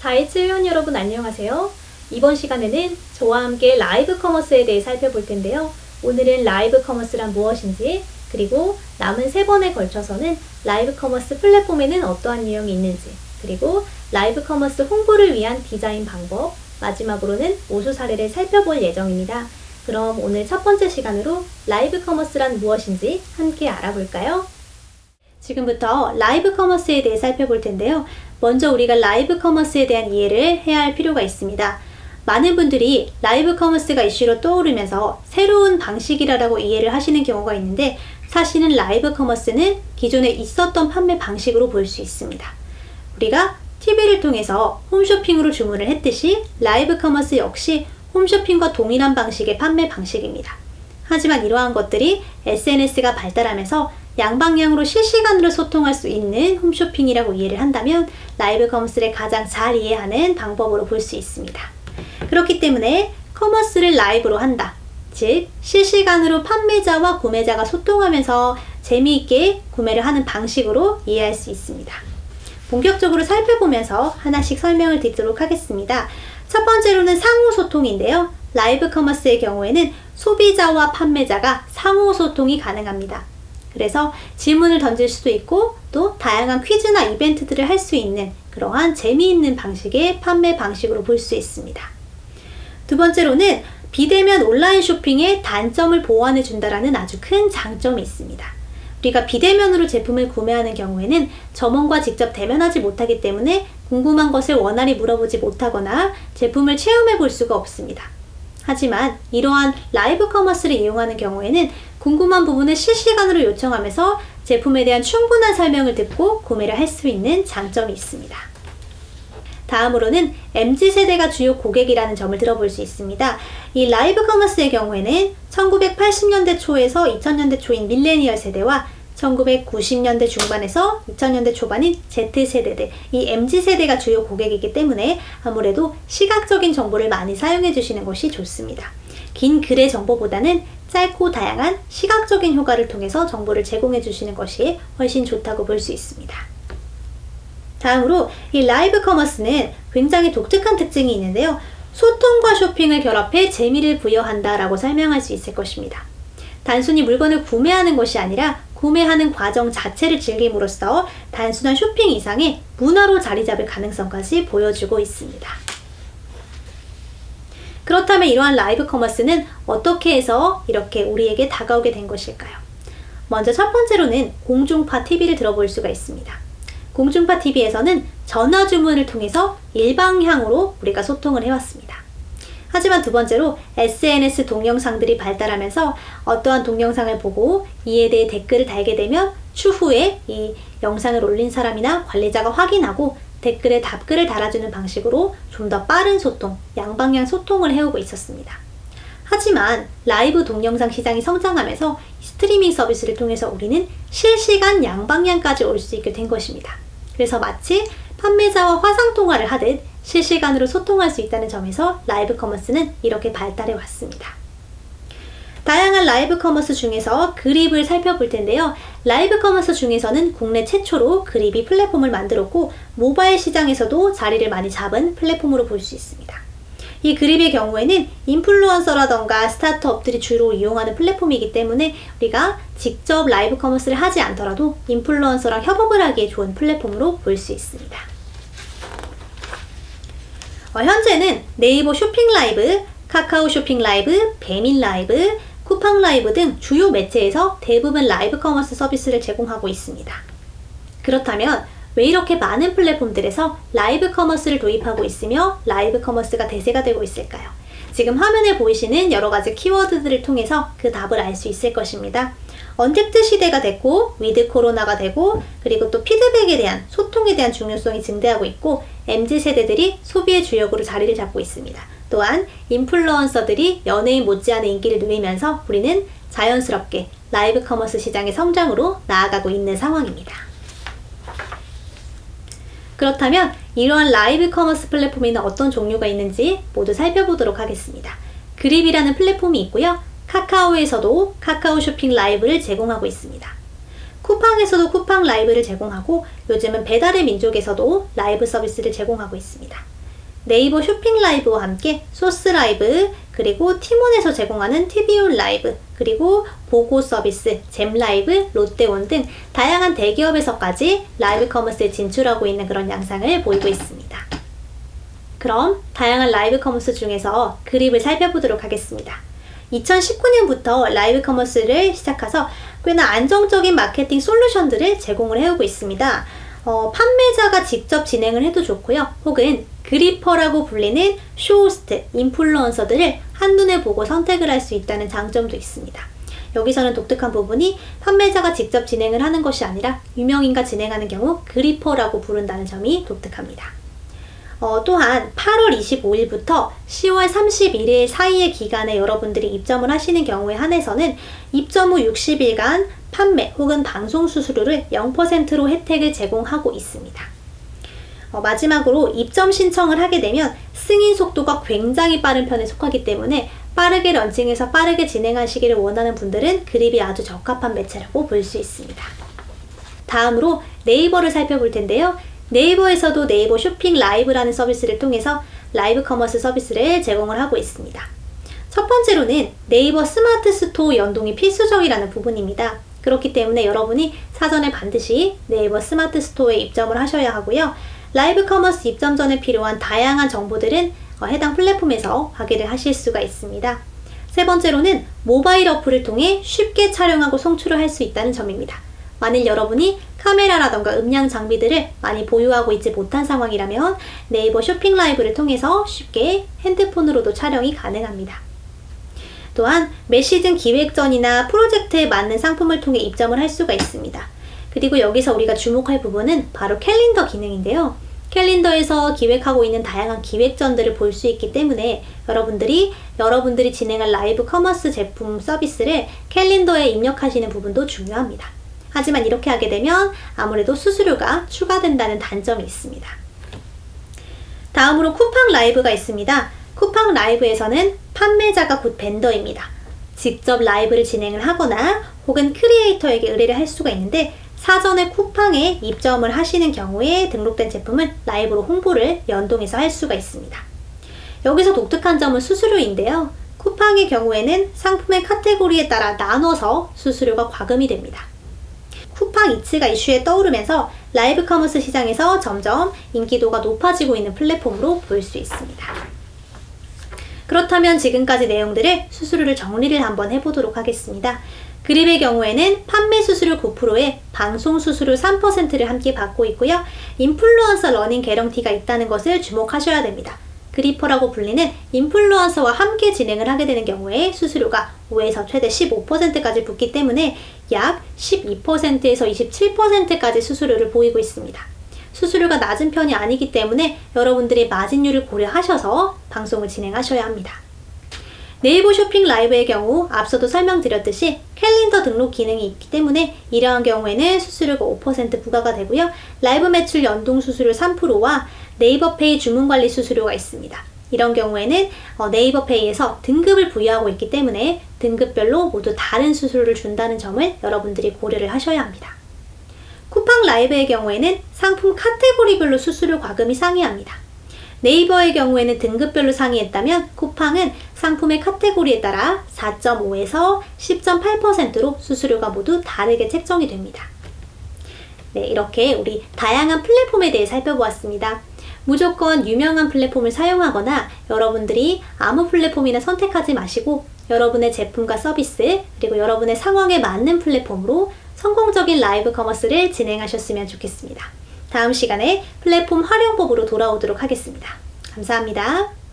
다이츠 회원 여러분 안녕하세요. 이번 시간에는 저와 함께 라이브 커머스에 대해 살펴볼 텐데요. 오늘은 라이브 커머스란 무엇인지, 그리고 남은 3번에 걸쳐서는 라이브 커머스 플랫폼에는 어떠한 유형이 있는지, 그리고 라이브 커머스 홍보를 위한 디자인 방법, 마지막으로는 우수 사례를 살펴볼 예정입니다. 그럼 오늘 첫 번째 시간으로 라이브 커머스란 무엇인지 함께 알아볼까요? 지금부터 라이브 커머스에 대해 살펴볼 텐데요. 먼저 우리가 라이브 커머스에 대한 이해를 해야 할 필요가 있습니다. 많은 분들이 라이브 커머스가 이슈로 떠오르면서 새로운 방식이라고 이해를 하시는 경우가 있는데, 사실은 라이브 커머스는 기존에 있었던 판매 방식으로 볼 수 있습니다. 우리가 TV를 통해서 홈쇼핑으로 주문을 했듯이 라이브 커머스 역시 홈쇼핑과 동일한 방식의 판매 방식입니다. 하지만 이러한 것들이 SNS가 발달하면서 양방향으로 실시간으로 소통할 수 있는 홈쇼핑이라고 이해를 한다면 라이브 커머스를 가장 잘 이해하는 방법으로 볼 수 있습니다. 그렇기 때문에 커머스를 라이브로 한다. 즉, 실시간으로 판매자와 구매자가 소통하면서 재미있게 구매를 하는 방식으로 이해할 수 있습니다. 본격적으로 살펴보면서 하나씩 설명을 드리도록 하겠습니다. 첫 번째로는 상호 소통인데요. 라이브 커머스의 경우에는 소비자와 판매자가 상호 소통이 가능합니다. 그래서 질문을 던질 수도 있고 또 다양한 퀴즈나 이벤트들을 할 수 있는 그러한 재미있는 방식의 판매 방식으로 볼 수 있습니다. 두 번째로는 비대면 온라인 쇼핑의 단점을 보완해 준다라는 아주 큰 장점이 있습니다. 우리가 비대면으로 제품을 구매하는 경우에는 점원과 직접 대면하지 못하기 때문에 궁금한 것을 원활히 물어보지 못하거나 제품을 체험해 볼 수가 없습니다. 하지만 이러한 라이브 커머스를 이용하는 경우에는 궁금한 부분을 실시간으로 요청하면서 제품에 대한 충분한 설명을 듣고 구매를 할 수 있는 장점이 있습니다. 다음으로는 MZ세대가 주요 고객이라는 점을 들어볼 수 있습니다. 이 라이브 커머스의 경우에는 1980년대 초에서 2000년대 초인 밀레니얼 세대와 1990년대 중반에서 2000년대 초반인 Z세대들, 이 MZ세대가 주요 고객이기 때문에 아무래도 시각적인 정보를 많이 사용해 주시는 것이 좋습니다. 긴 글의 정보보다는 짧고 다양한 시각적인 효과를 통해서 정보를 제공해 주시는 것이 훨씬 좋다고 볼 수 있습니다. 다음으로 이 라이브 커머스는 굉장히 독특한 특징이 있는데요. 소통과 쇼핑을 결합해 재미를 부여한다 라고 설명할 수 있을 것입니다. 단순히 물건을 구매하는 것이 아니라 구매하는 과정 자체를 즐김으로써 단순한 쇼핑 이상의 문화로 자리 잡을 가능성까지 보여주고 있습니다. 그렇다면 이러한 라이브 커머스는 어떻게 해서 이렇게 우리에게 다가오게 된 것일까요? 먼저 첫 번째로는 공중파 TV를 들어볼 수가 있습니다. 공중파 TV에서는 전화 주문을 통해서 일방향으로 우리가 소통을 해왔습니다. 하지만 두 번째로 SNS 동영상들이 발달하면서 어떠한 동영상을 보고 이에 대해 댓글을 달게 되면 추후에 이 영상을 올린 사람이나 관리자가 확인하고 댓글에 답글을 달아주는 방식으로 좀 더 빠른 소통, 양방향 소통을 해오고 있었습니다. 하지만 라이브 동영상 시장이 성장하면서 스트리밍 서비스를 통해서 우리는 실시간 양방향까지 올 수 있게 된 것입니다. 그래서 마치 판매자와 화상통화를 하듯 실시간으로 소통할 수 있다는 점에서 라이브 커머스는 이렇게 발달해 왔습니다. 다양한 라이브 커머스 중에서 그립을 살펴볼 텐데요. 라이브 커머스 중에서는 국내 최초로 그립이 플랫폼을 만들었고 모바일 시장에서도 자리를 많이 잡은 플랫폼으로 볼 수 있습니다. 이 그립의 경우에는 인플루언서라던가 스타트업들이 주로 이용하는 플랫폼이기 때문에 우리가 직접 라이브 커머스를 하지 않더라도 인플루언서랑 협업을 하기에 좋은 플랫폼으로 볼 수 있습니다. 현재는 네이버 쇼핑 라이브, 카카오 쇼핑 라이브, 배민 라이브, 쿠팡 라이브 등 주요 매체에서 대부분 라이브 커머스 서비스를 제공하고 있습니다. 그렇다면 왜 이렇게 많은 플랫폼들에서 라이브 커머스를 도입하고 있으며 라이브 커머스가 대세가 되고 있을까요? 지금 화면에 보이시는 여러 가지 키워드들을 통해서 그 답을 알 수 있을 것입니다. 언택트 시대가 됐고 위드 코로나가 되고 그리고 또 피드백에 대한 소통에 대한 중요성이 증대하고 있고 MZ세대들이 소비의 주역으로 자리를 잡고 있습니다. 또한 인플루언서들이 연예인 못지않은 인기를 누리면서 우리는 자연스럽게 라이브 커머스 시장의 성장으로 나아가고 있는 상황입니다. 그렇다면 이러한 라이브 커머스 플랫폼에는 어떤 종류가 있는지 모두 살펴보도록 하겠습니다. 그립이라는 플랫폼이 있고요. 카카오에서도 카카오 쇼핑 라이브를 제공하고 있습니다. 쿠팡에서도 쿠팡 라이브를 제공하고 요즘은 배달의 민족에서도 라이브 서비스를 제공하고 있습니다. 네이버 쇼핑 라이브와 함께 소스 라이브, 그리고 티몬에서 제공하는 티비온 라이브, 그리고 보고 서비스, 잼 라이브, 롯데온 등 다양한 대기업에서까지 라이브 커머스에 진출하고 있는 그런 양상을 보이고 있습니다. 그럼 다양한 라이브 커머스 중에서 그립을 살펴보도록 하겠습니다. 2019년부터 라이브 커머스를 시작해서 꽤나 안정적인 마케팅 솔루션들을 제공을 해오고 있습니다. 판매자가 직접 진행을 해도 좋고요. 혹은 그리퍼라고 불리는 쇼호스트, 인플루언서들을 한눈에 보고 선택을 할 수 있다는 장점도 있습니다. 여기서는 독특한 부분이 판매자가 직접 진행을 하는 것이 아니라 유명인과 진행하는 경우 그리퍼라고 부른다는 점이 독특합니다. 또한 8월 25일부터 10월 31일 사이의 기간에 여러분들이 입점을 하시는 경우에 한해서는 입점 후 60일간 판매 혹은 방송 수수료를 0%로 혜택을 제공하고 있습니다. 마지막으로 입점 신청을 하게 되면 승인 속도가 굉장히 빠른 편에 속하기 때문에 빠르게 런칭해서 빠르게 진행하시기를 원하는 분들은 그립이 아주 적합한 매체라고 볼 수 있습니다. 다음으로 네이버를 살펴볼 텐데요. 네이버에서도 네이버 쇼핑 라이브라는 서비스를 통해서 라이브 커머스 서비스를 제공을 하고 있습니다. 첫 번째로는 네이버 스마트 스토어 연동이 필수적이라는 부분입니다. 그렇기 때문에 여러분이 사전에 반드시 네이버 스마트 스토어에 입점을 하셔야 하고요. 라이브 커머스 입점 전에 필요한 다양한 정보들은 해당 플랫폼에서 확인을 하실 수가 있습니다. 세 번째로는 모바일 어플을 통해 쉽게 촬영하고 송출을 할 수 있다는 점입니다. 만일 여러분이 카메라라던가 음량 장비들을 많이 보유하고 있지 못한 상황이라면 네이버 쇼핑 라이브를 통해서 쉽게 핸드폰으로도 촬영이 가능합니다. 또한 매 시즌 기획전이나 프로젝트에 맞는 상품을 통해 입점을 할 수가 있습니다. 그리고 여기서 우리가 주목할 부분은 바로 캘린더 기능인데요. 캘린더에서 기획하고 있는 다양한 기획전들을 볼 수 있기 때문에 여러분들이 진행할 라이브 커머스 제품 서비스를 캘린더에 입력하시는 부분도 중요합니다. 하지만 이렇게 하게 되면 아무래도 수수료가 추가된다는 단점이 있습니다. 다음으로 쿠팡 라이브가 있습니다. 쿠팡 라이브에서는 판매자가 곧 벤더입니다. 직접 라이브를 진행을 하거나 혹은 크리에이터에게 의뢰를 할 수가 있는데 사전에 쿠팡에 입점을 하시는 경우에 등록된 제품은 라이브로 홍보를 연동해서 할 수가 있습니다. 여기서 독특한 점은 수수료인데요. 쿠팡의 경우에는 상품의 카테고리에 따라 나눠서 수수료가 과금이 됩니다. 쿠팡 이츠가 이슈에 떠오르면서 라이브 커머스 시장에서 점점 인기도가 높아지고 있는 플랫폼으로 볼 수 있습니다. 그렇다면 지금까지 내용들을 수수료를 정리를 한번 해보도록 하겠습니다. 그립의 경우에는 판매 수수료 9%에 방송 수수료 3%를 함께 받고 있고요. 인플루언서 러닝 개런티가 있다는 것을 주목하셔야 됩니다. 그리퍼라고 불리는 인플루언서와 함께 진행을 하게 되는 경우에 수수료가 5에서 최대 15%까지 붙기 때문에 약 12%에서 27%까지 수수료를 보이고 있습니다. 수수료가 낮은 편이 아니기 때문에 여러분들이 마진율을 고려하셔서 방송을 진행하셔야 합니다. 네이버 쇼핑 라이브의 경우 앞서도 설명드렸듯이 캘린더 등록 기능이 있기 때문에 이러한 경우에는 수수료가 5% 부과가 되고요. 라이브 매출 연동 수수료 3%와 네이버 페이 주문 관리 수수료가 있습니다. 이런 경우에는 네이버 페이에서 등급을 부여하고 있기 때문에 등급별로 모두 다른 수수료를 준다는 점을 여러분들이 고려를 하셔야 합니다. 쿠팡 라이브의 경우에는 상품 카테고리별로 수수료 과금이 상이합니다. 네이버의 경우에는 등급별로 상이했다면 쿠팡은 상품의 카테고리에 따라 4.5에서 10.8%로 수수료가 모두 다르게 책정이 됩니다. 네, 이렇게 우리 다양한 플랫폼에 대해 살펴보았습니다. 무조건 유명한 플랫폼을 사용하거나 여러분들이 아무 플랫폼이나 선택하지 마시고 여러분의 제품과 서비스 그리고 여러분의 상황에 맞는 플랫폼으로 성공적인 라이브 커머스를 진행하셨으면 좋겠습니다. 다음 시간에 플랫폼 활용법으로 돌아오도록 하겠습니다. 감사합니다.